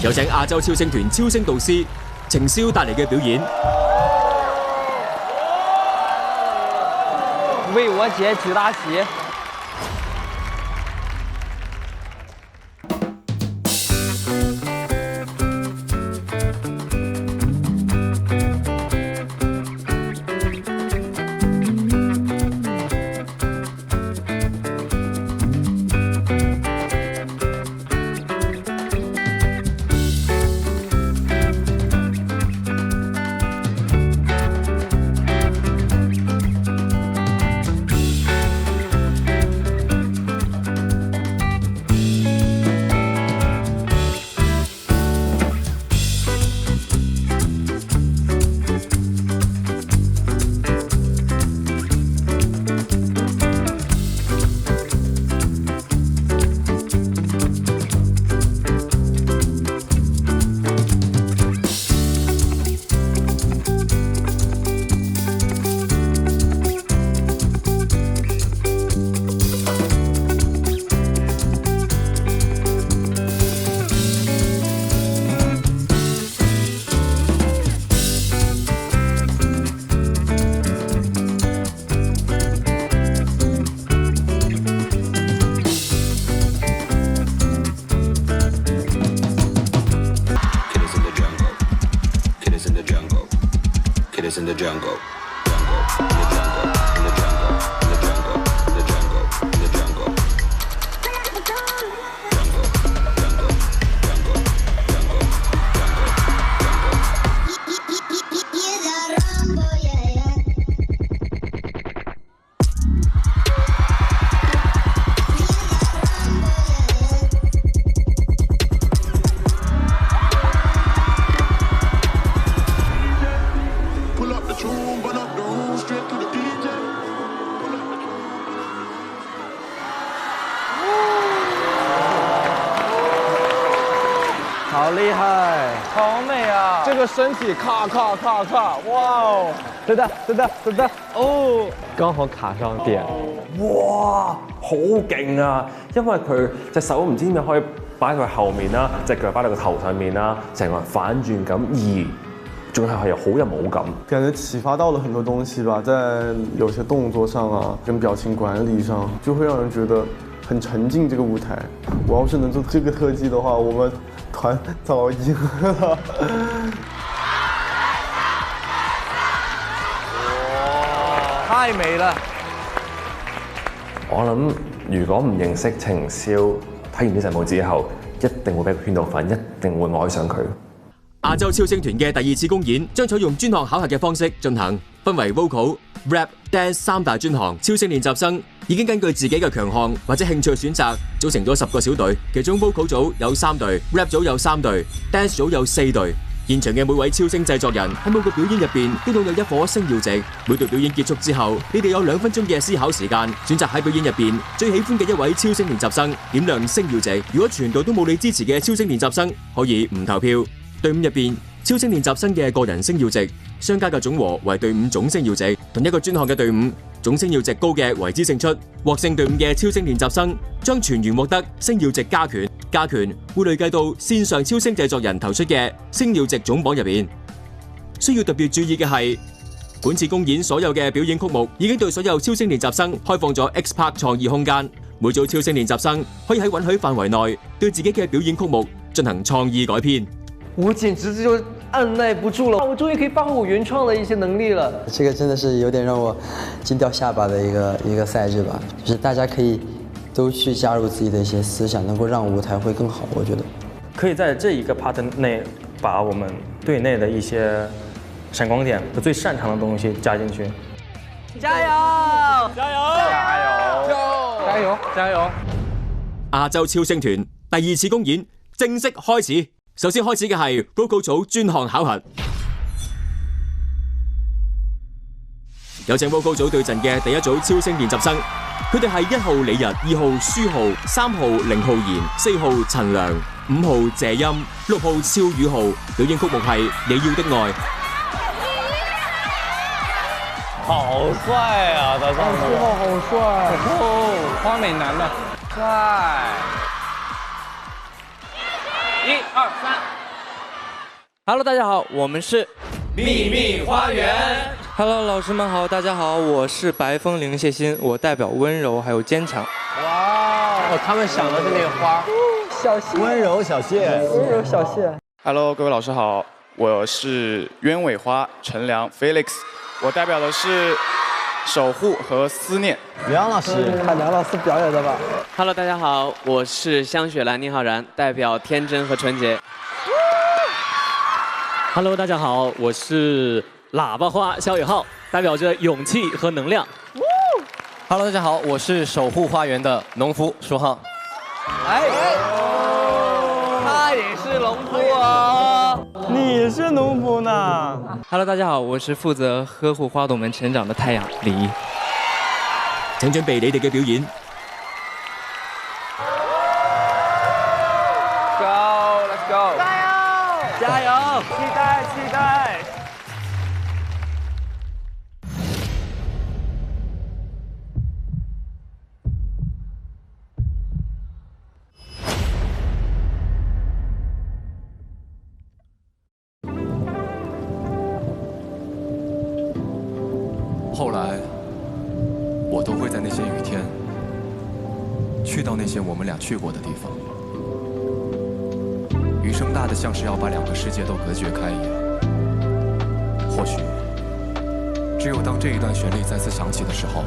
有請亞洲超星團超星導師程瀟帶嚟嘅表演。為我姐舉大旗。is in the jungle. Jungle, in the jungle, in the jungle, in the jungle, in the jungle, in the jungle. Jungle, jungle, jungle, jungle, Pull up the tune, burn up the room, straight to the DJ. 好厉害，好美啊！这个身体咔咔咔咔，哇哦！等等等等等等，哦，剛好卡上點。哇，好勁啊！因為佢隻手唔知點解可以擺到後面啦，隻腳擺到個頭上面啦，成個人反轉咁，而仲係好有舞感。感覺啟發到了很多東西吧，在有些動作上啊，跟表情管理上，就會讓人覺得很沉浸這個舞台。我要是能做這個特技的話，我們團早贏了。太美了！我諗如果唔認識程瀟，睇完呢隻舞之後，一定會俾佢圈到粉，一定會愛上佢。亞洲超星團嘅第二次公演將採用專項考核嘅方式進行，分為 Vocal、Rap、Dance 三大專項。超星練習生已經根據自己嘅強項或者興趣選擇，組成咗10個小隊，其中 Vocal 組有3隊 ，Rap 組有3隊 ，Dance 組有4隊。現場嘅每位超星製作人喺每個表演入邊都擁有一顆星耀值。每隊表演結束之後，你哋有2分鐘嘅思考時間，選擇喺表演入邊最喜歡嘅一位超星練習生，點亮星耀值。如果全隊都冇你支持嘅超星練習生，可以唔投票。隊伍入邊超星練習生嘅個人星耀值相加嘅總和為隊伍總星耀值，同一個專項嘅隊伍總星耀值高嘅為之勝出。獲勝隊伍嘅超星練習生將全員獲得星耀值加權，加權會累計到線上超星製作人投出嘅星耀值總榜入邊。需要特別注意嘅係，本次公演所有嘅表演曲目已經對所有超星練習生開放咗 X Park 創意空間，每組超星練習生可以喺允許範圍內對自己嘅表演曲目進行創意改編。我簡直就按捺不住了，我終於可以發揮我原創的一些能力了。這個真的是有點讓我驚掉下巴的一個賽制吧，就是大家可以都去加入自己的一些思想，能夠讓舞台會更好。我覺得可以在這一個 part 內把我們隊內的一些閃光點和最擅長的東西加進去。加油！加油！加油！加油！加油！亞洲超星團第二次公演正式開始。首先開始嘅係 Vocal 組專項考核，有請 Vocal 組對陣嘅第一組超星練習生，佢哋係1號李日、2號舒浩、3號凌浩然、4號陳良、5號謝音、6號邵宇浩，表演曲目係你要的愛。好帥啊！他上去好帥哦，花美男的帥。1、2、3。Hello， 大家好，我们是秘密花园。Hello， 老师们好，大家好，我是白风铃谢欣，我代表温柔还有坚强。哇，哦，他们想的是那个花，小谢，温柔小谢，温柔小谢。Hello， 各位老师好，我是鸢尾花陈良 Felix， 我代表的是守护和思念。梁老师，看梁老师表演的吧。Hello， 大家好，我是香雪兰宁浩然，代表天真和纯洁。Hello， 大家好，我是喇叭花肖宇浩，代表着勇气和能量。Hello， 大家好，我是守护花园的农夫舒浩。哎，他也是农夫啊！你是农夫呢 Hello， 大家好，我是负责呵护花朵们成长的太阳李毅。請準備你哋嘅表演。Go，Let's go！ 加油！加油！期待，期待！后来，我都会在那些雨天，去到那些我们俩去过的地方。雨声大的像是要把两个世界都隔绝开一样。或许，只有当这一段旋律再次响起的时候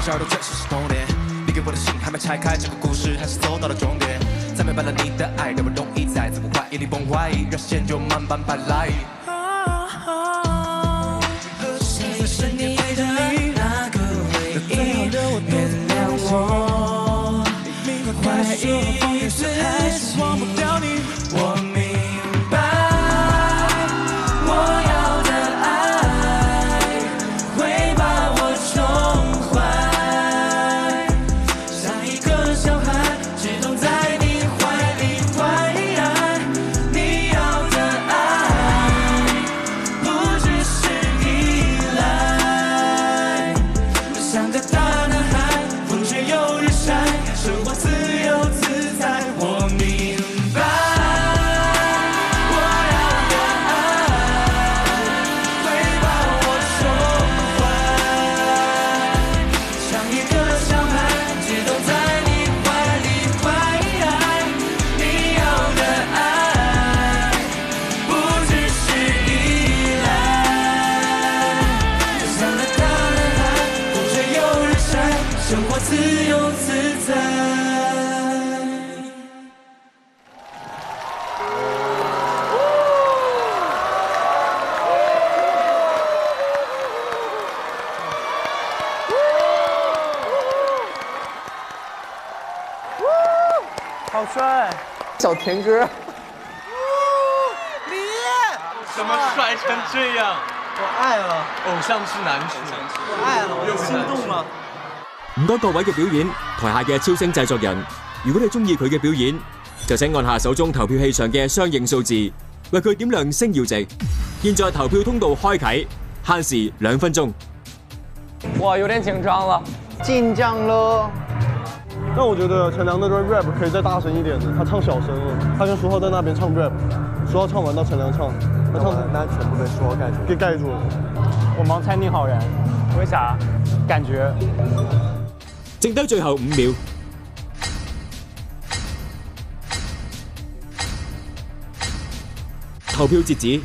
，12都确实是童年，你给我的信还没拆开，这个故事还是走到了终点。再没办了你的爱，让我容易在自我怀疑里崩坏，让时间就慢慢白来。是你的那个唯一，原谅我，怀疑一次还是忘不掉你。我明白，我要的爱会把我宠坏，像一个小孩，只懂在你怀里怀爱。你要的爱不只是依赖，像个大男孩，风吹又日晒，生活自由自在。我明白，我要的爱会把我宠坏，像一个小孩，只懂在你怀里怀爱。你要的爱不只是依赖，像个大男孩，风吹又日晒，生活自由自在。好帅，小甜歌。怎么帅成这样？我愛啦！偶像是男主，我愛啦！我心動啦！唔該各位嘅表演，台下嘅超星製作人，如果你中意佢嘅表演，就請按下手中投票器上嘅相應數字，為佢點亮星耀值。現在投票通道開啟，限時2分鐘。哇，有點緊張了，緊張了。但我覺得陳良那段 rap 可以再大聲一點的，他唱小聲了，他跟書浩在那邊唱 rap， 書浩唱完到陳良唱，他唱那全部被書浩給蓋住了。我盲猜寧浩然，為啥？感覺。剩低最後5秒，投票截止。